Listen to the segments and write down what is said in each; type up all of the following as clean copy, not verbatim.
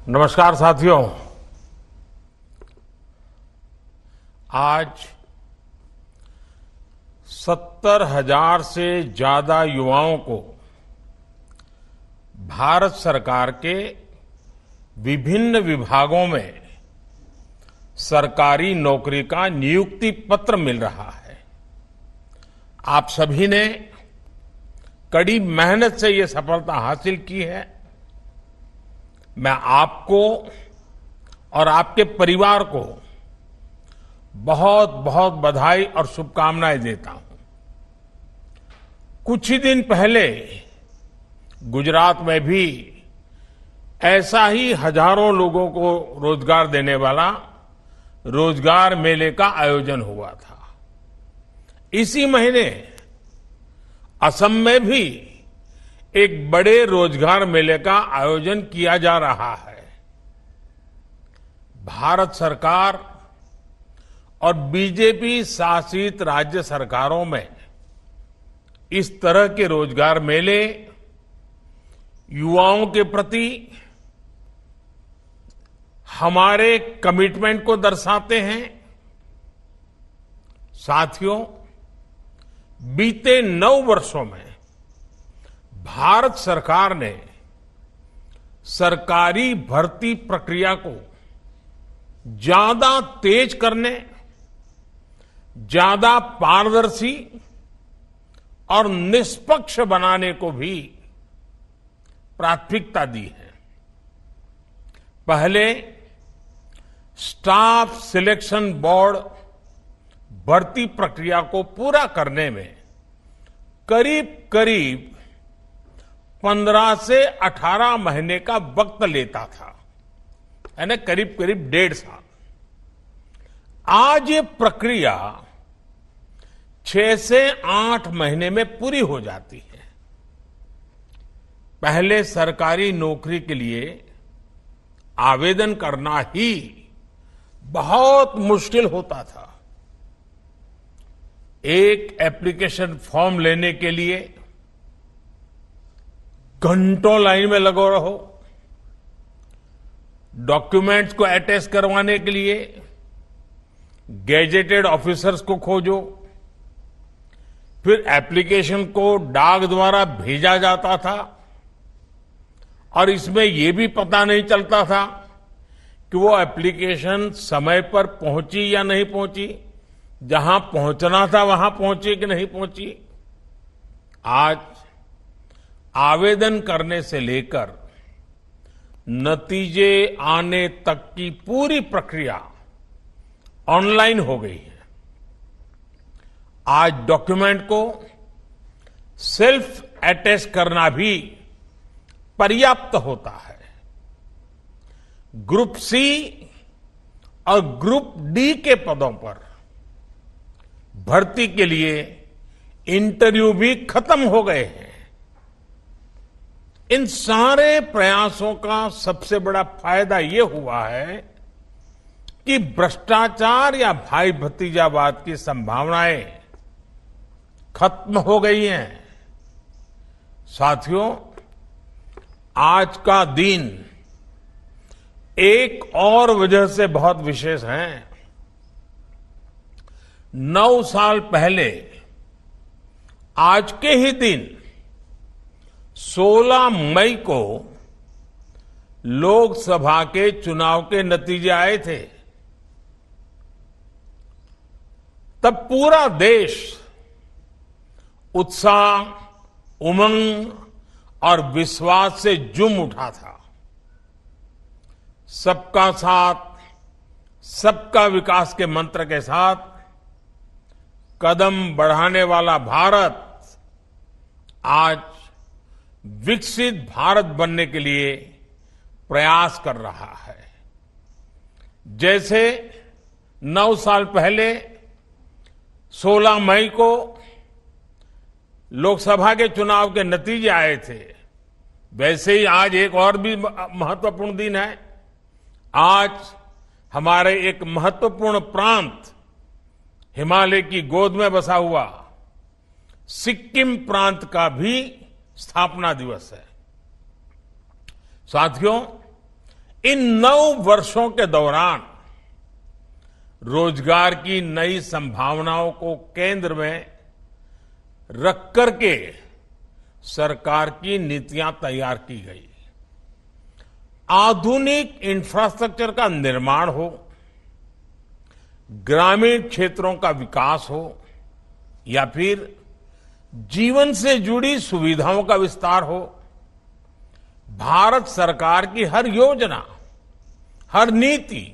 नमस्कार साथियों। आज 70,000 से ज्यादा युवाओं को भारत सरकार के विभिन्न विभागों में सरकारी नौकरी का नियुक्ति पत्र मिल रहा है। आप सभी ने कड़ी मेहनत से ये सफलता हासिल की है। मैं आपको और आपके परिवार को बहुत बहुत बधाई और शुभकामनाएं देता हूं। कुछ ही दिन पहले गुजरात में भी ऐसा ही हजारों लोगों को रोजगार देने वाला रोजगार मेले का आयोजन हुआ था। इसी महीने असम में भी एक बड़े रोजगार मेले का आयोजन किया जा रहा है। भारत सरकार और बीजेपी शासित राज्य सरकारों में इस तरह के रोजगार मेले युवाओं के प्रति हमारे कमिटमेंट को दर्शाते हैं। साथियों, बीते 9 वर्षों में भारत सरकार ने सरकारी भर्ती प्रक्रिया को ज्यादा तेज करने, ज्यादा पारदर्शी और निष्पक्ष बनाने को भी प्राथमिकता दी है। पहले स्टाफ सिलेक्शन बोर्ड भर्ती प्रक्रिया को पूरा करने में करीब करीब 15 से 18 महीने का वक्त लेता था, यानी करीब करीब 1.5 साल। आज ये प्रक्रिया 6 से 8 महीने में पूरी हो जाती है। पहले सरकारी नौकरी के लिए आवेदन करना ही बहुत मुश्किल होता था। एक एप्लीकेशन फॉर्म लेने के लिए घंटों लाइन में लगो रहो, डॉक्यूमेंट्स को अटैच करवाने के लिए गैजेटेड ऑफिसर्स को खोजो, फिर एप्लीकेशन को डाक द्वारा भेजा जाता था और इसमें यह भी पता नहीं चलता था कि वो एप्लीकेशन समय पर पहुंची या नहीं पहुंची, जहां पहुंचना था वहां पहुंची कि नहीं पहुंची। आज आवेदन करने से लेकर नतीजे आने तक की पूरी प्रक्रिया ऑनलाइन हो गई है। आज डॉक्यूमेंट को सेल्फ अटैच करना भी पर्याप्त होता है। ग्रुप सी और ग्रुप डी के पदों पर भर्ती के लिए इंटरव्यू भी खत्म हो गए हैं। इन सारे प्रयासों का सबसे बड़ा फायदा ये हुआ है कि भ्रष्टाचार या भाई भतीजावाद की संभावनाएं खत्म हो गई हैं। साथियों, आज का दिन एक और वजह से बहुत विशेष है। 9 साल पहले आज के ही दिन 16 मई को लोकसभा के चुनाव के नतीजे आए थे। तब पूरा देश उत्साह, उमंग और विश्वास से झूम उठा था। सबका साथ, सबका विकास के मंत्र के साथ कदम बढ़ाने वाला भारत आज विकसित भारत बनने के लिए प्रयास कर रहा है। जैसे 9 साल पहले 16 मई को लोकसभा के चुनाव के नतीजे आए थे, वैसे ही आज एक और भी महत्वपूर्ण दिन है। आज हमारे एक महत्वपूर्ण प्रांत, हिमालय की गोद में बसा हुआ सिक्किम प्रांत का भी स्थापना दिवस है। साथियों, इन 9 वर्षों के दौरान रोजगार की नई संभावनाओं को केंद्र में रख करके सरकार की नीतियां तैयार की गई। आधुनिक इंफ्रास्ट्रक्चर का निर्माण हो, ग्रामीण क्षेत्रों का विकास हो या फिर जीवन से जुड़ी सुविधाओं का विस्तार हो, भारत सरकार की हर योजना, हर नीति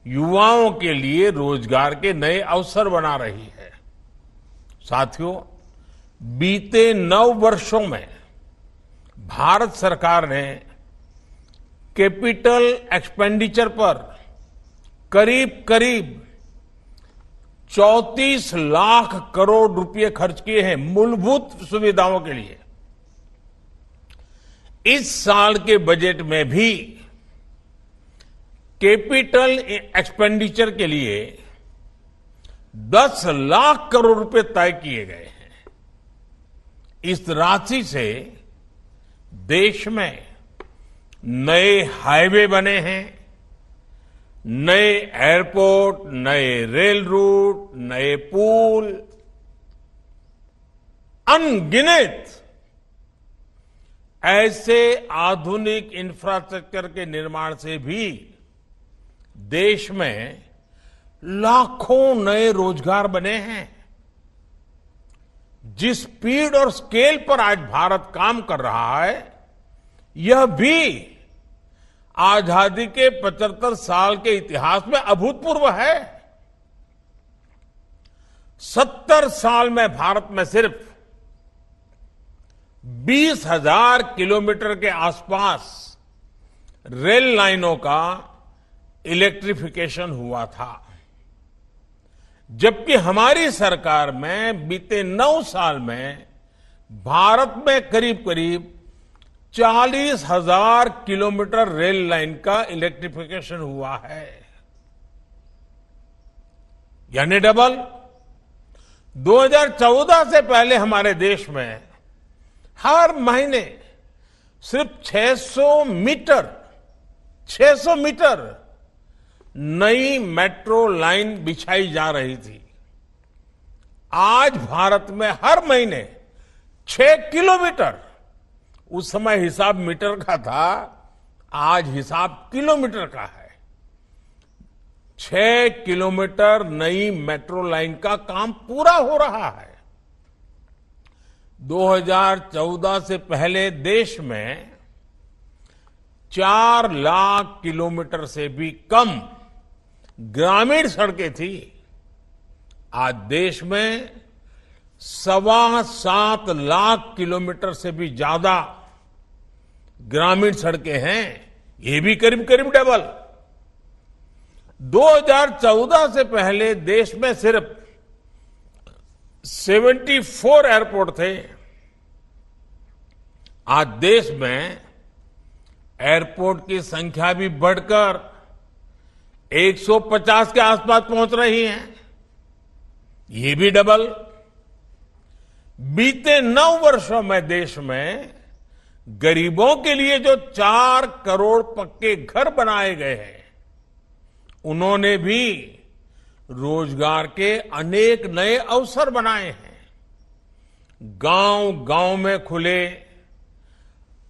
युवाओं के लिए रोजगार के नए अवसर बना रही है। साथियों, बीते 9 वर्षों में भारत सरकार ने कैपिटल एक्सपेंडिचर पर करीब करीब 34 लाख करोड़ रुपए खर्च किए हैं मूलभूत सुविधाओं के लिए। इस साल के बजट में भी कैपिटल एक्सपेंडिचर के लिए 10 लाख करोड़ रुपए तय किए गए हैं। इस राशि से देश में नए हाईवे बने हैं, नए एयरपोर्ट, नए रेल रूट, नए पुल, अनगिनत ऐसे आधुनिक इंफ्रास्ट्रक्चर के निर्माण से भी देश में लाखों नए रोजगार बने हैं। जिस स्पीड और स्केल पर आज भारत काम कर रहा है, यह भी आजादी के 75 साल के इतिहास में अभूतपूर्व है। 70 साल में भारत में सिर्फ 20,000 किलोमीटर के आसपास रेल लाइनों का इलेक्ट्रिफिकेशन हुआ था, जबकि हमारी सरकार में बीते 9 साल में भारत में करीब करीब 40,000 किलोमीटर रेल लाइन का इलेक्ट्रिफिकेशन हुआ है, यानी डबल। 2014 से पहले हमारे देश में हर महीने सिर्फ 600 मीटर नई मेट्रो लाइन बिछाई जा रही थी। आज भारत में हर महीने 6 किलोमीटर, उस समय हिसाब मीटर का था, आज हिसाब किलोमीटर का है, 6 किलोमीटर नई मेट्रो लाइन का काम पूरा हो रहा है। 2014 से पहले देश में 4 लाख किलोमीटर से भी कम ग्रामीण सड़कें थी। आज देश में 7.25 लाख किलोमीटर से भी ज्यादा ग्रामीण सड़कें हैं, ये भी करीब करीब डबल। 2014 से पहले देश में सिर्फ 74 एयरपोर्ट थे। आज देश में एयरपोर्ट की संख्या भी बढ़कर 150 के आसपास पहुंच रही है, ये भी डबल। बीते 9 वर्षों में देश में गरीबों के लिए जो 4 करोड़ पक्के घर बनाए गए हैं, उन्होंने भी रोजगार के अनेक नए अवसर बनाए हैं। गांव-गांव में खुले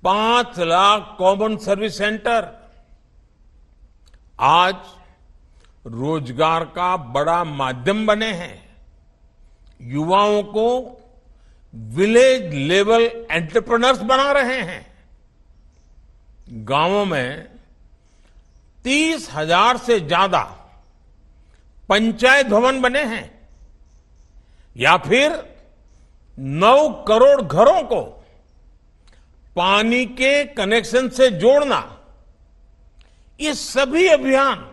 5 लाख कॉमन सर्विस सेंटर आज रोजगार का बड़ा माध्यम बने हैं। युवाओं को विलेज लेवल एंटरप्रेन्योर्स बना रहे हैं। गांवों में 30,000 से ज्यादा पंचायत भवन बने हैं, या फिर 9 करोड़ घरों को पानी के कनेक्शन से जोड़ना, ये सभी अभियान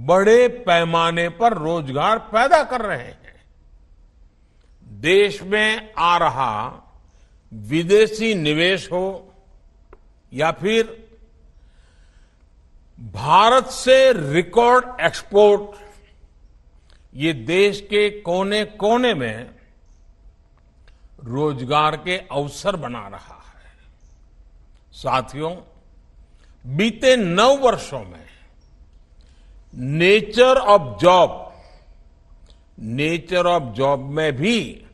बड़े पैमाने पर रोजगार पैदा कर रहे हैं। देश में आ रहा विदेशी निवेश हो या फिर भारत से रिकॉर्ड एक्सपोर्ट, ये देश के कोने कोने में रोजगार के अवसर बना रहा है। साथियों, बीते 9 वर्षों में नेचर ऑफ जॉब में भी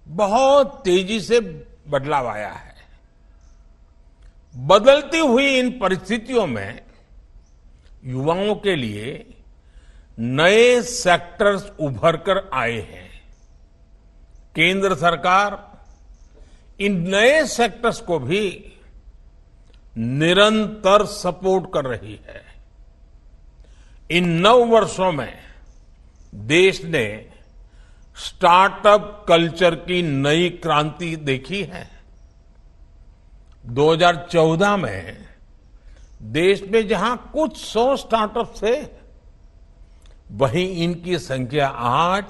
बहुत तेजी से बदलाव आया है। बदलती हुई इन परिस्थितियों में युवाओं के लिए नए सेक्टर्स उभर कर आए हैं। केंद्र सरकार इन नए सेक्टर्स को भी निरंतर सपोर्ट कर रही है। इन 9 वर्षों में देश ने स्टार्टअप कल्चर की नई क्रांति देखी है। 2014 में देश में जहां कुछ 100 स्टार्टअप थे, वहीं इनकी संख्या आज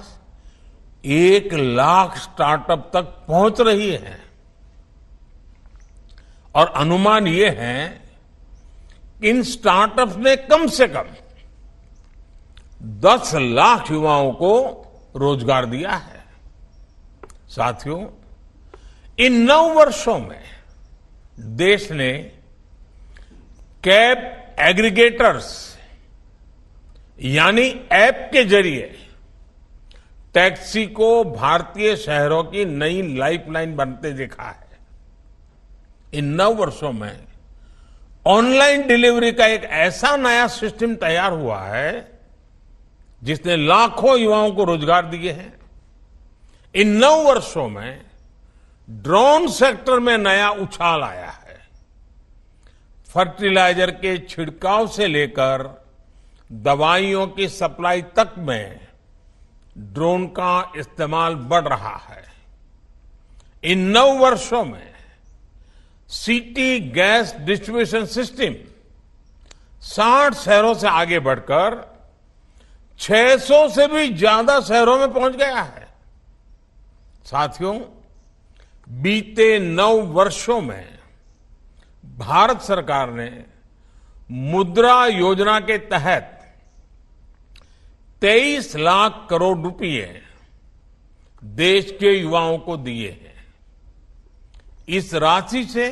1 लाख स्टार्टअप तक पहुंच रही है। और अनुमान ये है कि इन स्टार्टअप्स ने कम से कम 10 लाख युवाओं को रोजगार दिया है। साथियों, इन 9 वर्षों में देश ने कैब एग्रीगेटर्स यानी ऐप के जरिए टैक्सी को भारतीय शहरों की नई लाइफलाइन बनते देखा है। इन 9 वर्षों में ऑनलाइन डिलीवरी का एक ऐसा नया सिस्टम तैयार हुआ है जिसने लाखों युवाओं को रोजगार दिए हैं। इन 9 वर्षों में ड्रोन सेक्टर में नया उछाल आया है। फर्टिलाइजर के छिड़काव से लेकर दवाइयों की सप्लाई तक में ड्रोन का इस्तेमाल बढ़ रहा है। इन 9 वर्षों में सिटी गैस डिस्ट्रीब्यूशन सिस्टम 60 शहरों से आगे बढ़कर 600 से भी ज्यादा शहरों में पहुंच गया है। साथियों, बीते 9 वर्षों में भारत सरकार ने मुद्रा योजना के तहत 23 लाख करोड़ रुपए देश के युवाओं को दिए हैं। इस राशि से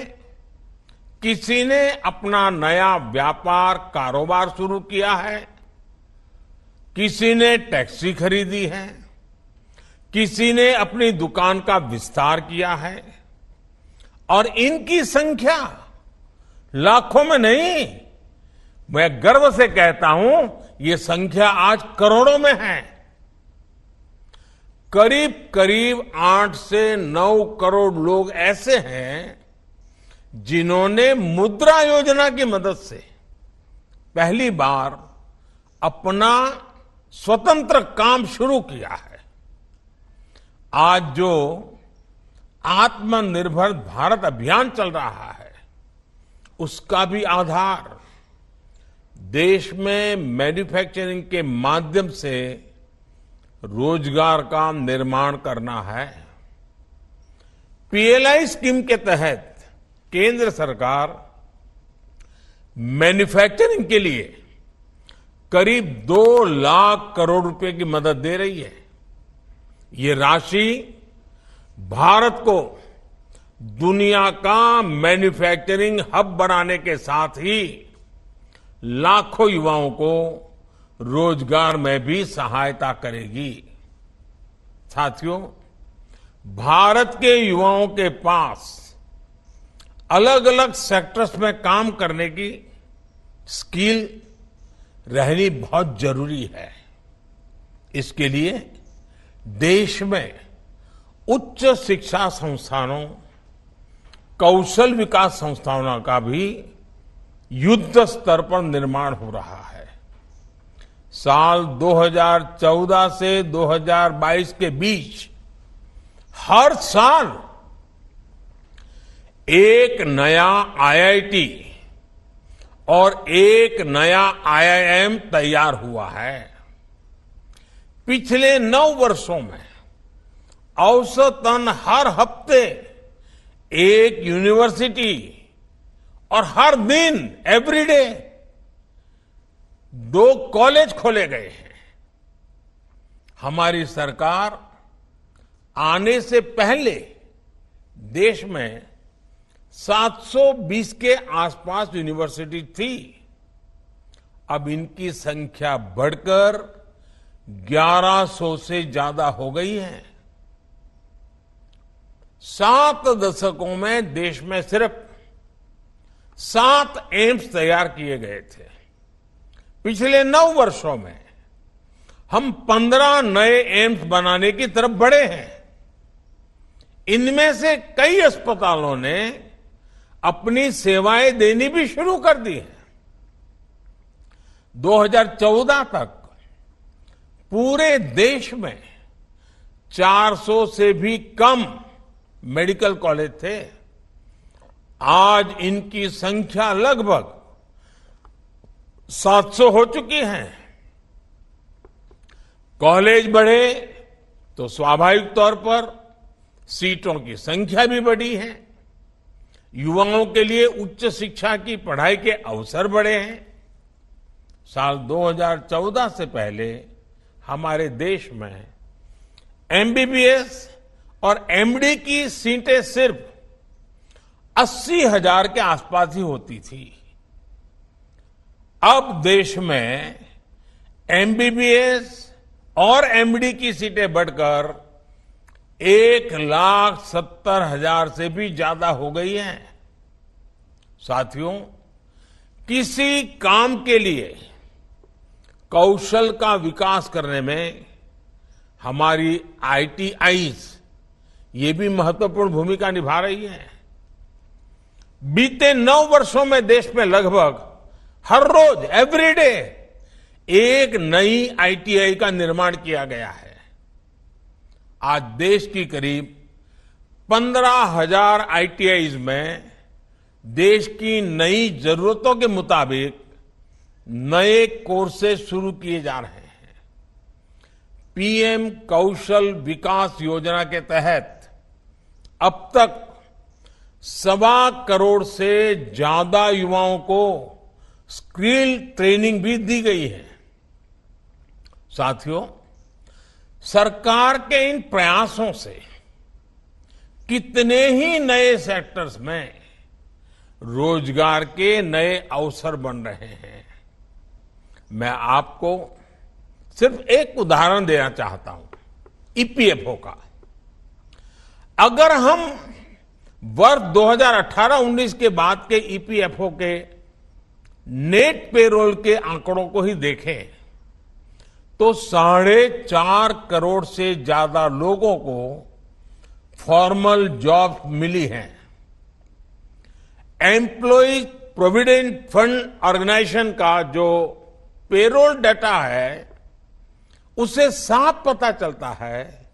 किसी ने अपना नया व्यापार कारोबार शुरू किया है, किसी ने टैक्सी खरीदी है, किसी ने अपनी दुकान का विस्तार किया है और इनकी संख्या लाखों में नहीं, मैं गर्व से कहता हूं ये संख्या आज करोड़ों में है। करीब करीब 8 से 9 करोड़ लोग ऐसे हैं जिन्होंने मुद्रा योजना की मदद से पहली बार अपना स्वतंत्र काम शुरू किया है। आज जो आत्मनिर्भर भारत अभियान चल रहा है, उसका भी आधार देश में मैन्युफैक्चरिंग के माध्यम से रोजगार का निर्माण करना है। पीएलआई स्कीम के तहत केंद्र सरकार मैन्युफैक्चरिंग के लिए करीब 2 लाख करोड़ रुपए की मदद दे रही है। ये राशि भारत को दुनिया का मैन्युफैक्चरिंग हब बनाने के साथ ही लाखों युवाओं को रोजगार में भी सहायता करेगी। साथियों, भारत के युवाओं के पास अलग अलग सेक्टर्स में काम करने की स्किल रहनी बहुत जरूरी है। इसके लिए देश में उच्च शिक्षा संस्थानों, कौशल विकास संस्थानों का भी युद्ध स्तर पर निर्माण हो रहा है। साल 2014 से 2022 के बीच हर साल एक नया आईआईटी और एक नया आईआईएम तैयार हुआ है। पिछले 9 वर्षों में औसतन हर हफ्ते एक यूनिवर्सिटी और हर दिन एवरीडे 2 कॉलेज खोले गए हैं। हमारी सरकार आने से पहले देश में 720 के आसपास यूनिवर्सिटी थी। अब इनकी संख्या बढ़कर 1100 से ज्यादा हो गई है। 7 दशकों में देश में सिर्फ 7 एम्स तैयार किए गए थे। पिछले 9 वर्षों में हम 15 नए एम्स बनाने की तरफ बढ़े हैं। इनमें से कई अस्पतालों ने अपनी सेवाएं देनी भी शुरू कर दी है। 2014 तक पूरे देश में 400 से भी कम मेडिकल कॉलेज थे। आज इनकी संख्या लगभग 700 हो चुकी है। कॉलेज बढ़े तो स्वाभाविक तौर पर सीटों की संख्या भी बढ़ी है। युवाओं के लिए उच्च शिक्षा की पढ़ाई के अवसर बढ़े हैं। साल 2014 से पहले हमारे देश में एमबीबीएस और एमडी की सीटें सिर्फ 80,000 के आसपास ही होती थी। अब देश में एमबीबीएस और एमडी की सीटें बढ़कर 1,70,000 से भी ज्यादा हो गई हैं। साथियों, किसी काम के लिए कौशल का विकास करने में हमारी आईटीआईज ये भी महत्वपूर्ण भूमिका निभा रही है। बीते 9 वर्षों में देश में लगभग हर रोज एवरीडे एक नई आईटीआई का निर्माण किया गया है। आज देश की करीब 15,000 आईटीआईज में देश की नई जरूरतों के मुताबिक नए कोर्सेज शुरू किए जा रहे हैं। पीएम कौशल विकास योजना के तहत अब तक 1.25 करोड़ से ज्यादा युवाओं को स्किल ट्रेनिंग भी दी गई है। साथियों, सरकार के इन प्रयासों से कितने ही नए सेक्टर्स में रोजगार के नए अवसर बन रहे हैं। मैं आपको सिर्फ एक उदाहरण देना चाहता हूं, ईपीएफओ का। अगर हम वर्ष 2018-19 के बाद के ईपीएफओ के नेट पेरोल के आंकड़ों को ही देखें तो 4.5 करोड़ से ज्यादा लोगों को फॉर्मल जॉब मिली हैं। एम्प्लॉय प्रोविडेंट फंड ऑर्गेनाइजेशन का जो पेरोल डाटा है उसे साफ पता चलता है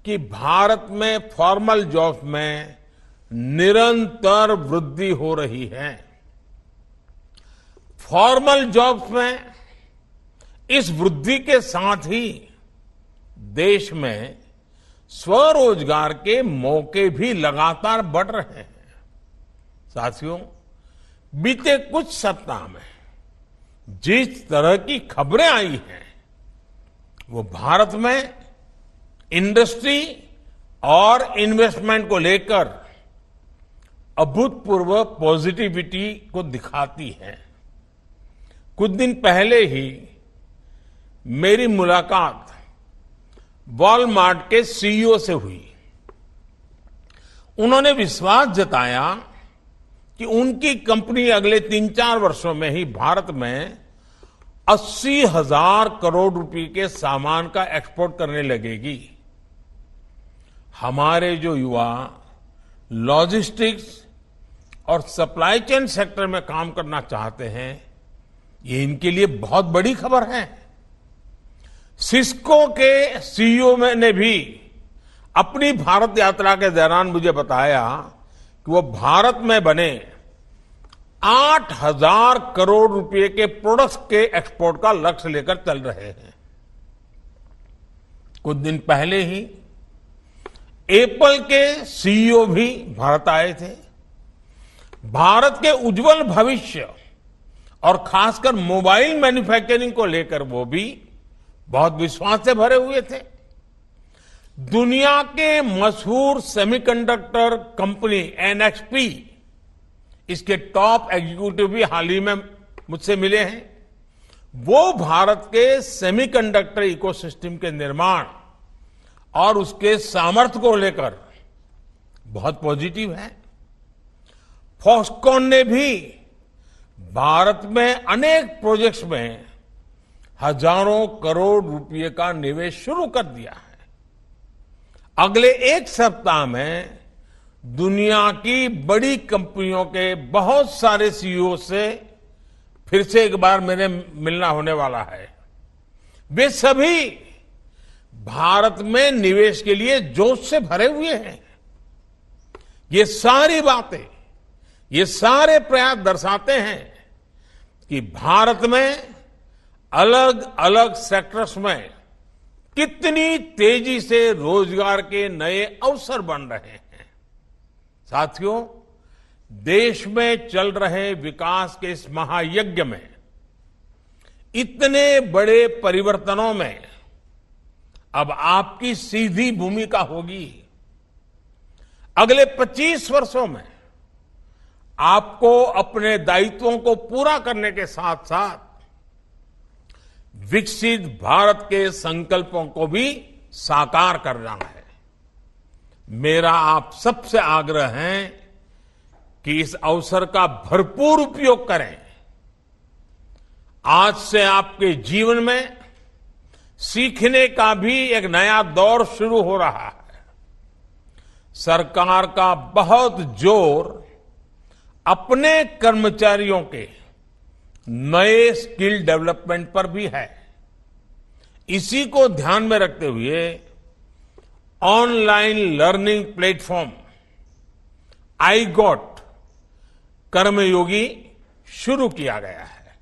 कि भारत में फॉर्मल जॉब में निरंतर वृद्धि हो रही है। फॉर्मल जॉब्स में इस वृद्धि के साथ ही देश में स्वरोजगार के मौके भी लगातार बढ़ रहे हैं। साथियों, बीते कुछ सप्ताह में जिस तरह की खबरें आई हैं वो भारत में इंडस्ट्री और इन्वेस्टमेंट को लेकर अभूतपूर्व पॉजिटिविटी को दिखाती है। कुछ दिन पहले ही मेरी मुलाकात वॉलमार्ट के सीईओ से हुई। उन्होंने विश्वास जताया कि उनकी कंपनी अगले 3-4 वर्षों में ही भारत में 80,000 करोड़ रुपए के सामान का एक्सपोर्ट करने लगेगी। हमारे जो युवा लॉजिस्टिक्स और सप्लाई चेन सेक्टर में काम करना चाहते हैं, ये इनके लिए बहुत बड़ी खबर है। सिस्को के सीईओ ने भी अपनी भारत यात्रा के दौरान मुझे बताया कि वो भारत में बने 8,000 करोड़ रुपए के प्रोडक्ट्स के एक्सपोर्ट का लक्ष्य लेकर चल रहे हैं। कुछ दिन पहले ही एप्पल के सीईओ भी भारत आए थे। भारत के उज्जवल भविष्य और खासकर मोबाइल मैन्युफैक्चरिंग को लेकर वो भी बहुत विश्वास से भरे हुए थे। दुनिया के मशहूर सेमीकंडक्टर कंपनी एनएक्सपी इसके टॉप एग्जीक्यूटिव भी हाल ही में मुझसे मिले हैं। वो भारत के सेमीकंडक्टर इकोसिस्टम के निर्माण और उसके सामर्थ्य को लेकर बहुत पॉजिटिव है। फॉक्सकॉन ने भी भारत में अनेक प्रोजेक्ट्स में हजारों करोड़ रुपए का निवेश शुरू कर दिया है। अगले एक सप्ताह में दुनिया की बड़ी कंपनियों के बहुत सारे सीईओ से फिर से एक बार मेरे मिलना होने वाला है। वे सभी भारत में निवेश के लिए जोश से भरे हुए हैं। ये सारी बातें, ये सारे प्रयास दर्शाते हैं कि भारत में अलग अलग सेक्टर्स में कितनी तेजी से रोजगार के नए अवसर बन रहे हैं। साथियों, देश में चल रहे विकास के इस महायज्ञ में इतने बड़े परिवर्तनों में अब आपकी सीधी भूमिका होगी। अगले 25 वर्षों में आपको अपने दायित्वों को पूरा करने के साथ साथ विकसित भारत के संकल्पों को भी साकार करना है। मेरा आप सबसे आग्रह है कि इस अवसर का भरपूर उपयोग करें। आज से आपके जीवन में सीखने का भी एक नया दौर शुरू हो रहा है। सरकार का बहुत जोर अपने कर्मचारियों के नए स्किल डेवलपमेंट पर भी है। इसी को ध्यान में रखते हुए ऑनलाइन लर्निंग प्लेटफॉर्म iGOT कर्मयोगी शुरू किया गया है।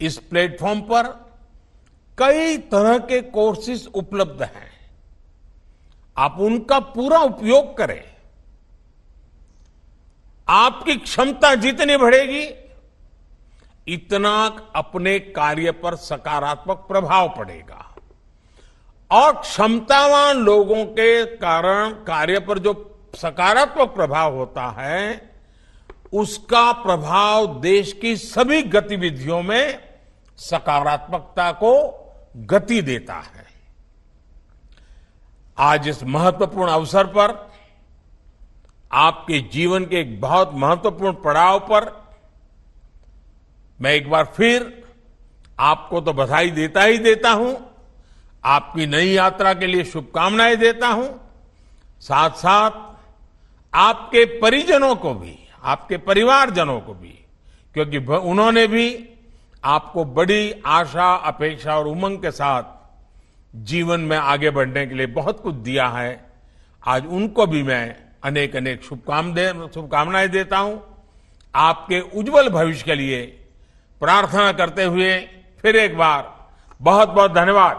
इस प्लेटफॉर्म पर कई तरह के कोर्सेज उपलब्ध हैं। आप उनका पूरा उपयोग करें। आपकी क्षमता जितनी बढ़ेगी इतना अपने कार्य पर सकारात्मक प्रभाव पड़ेगा और क्षमतावान लोगों के कारण कार्य पर जो सकारात्मक प्रभाव होता है उसका प्रभाव देश की सभी गतिविधियों में सकारात्मकता को गति देता है। आज इस महत्वपूर्ण अवसर पर आपके जीवन के एक बहुत महत्वपूर्ण पड़ाव पर मैं एक बार फिर आपको तो बधाई देता ही देता हूं, आपकी नई यात्रा के लिए शुभकामनाएं देता हूं। साथ साथ आपके परिजनों को भी, आपके परिवारजनों को भी, क्योंकि उन्होंने भी आपको बड़ी आशा, अपेक्षा और उमंग के साथ जीवन में आगे बढ़ने के लिए बहुत कुछ दिया है। आज उनको भी मैं अनेक अनेक शुभकामनाएं देता हूं। आपके उज्जवल भविष्य के लिए प्रार्थना करते हुए फिर एक बार बहुत बहुत धन्यवाद।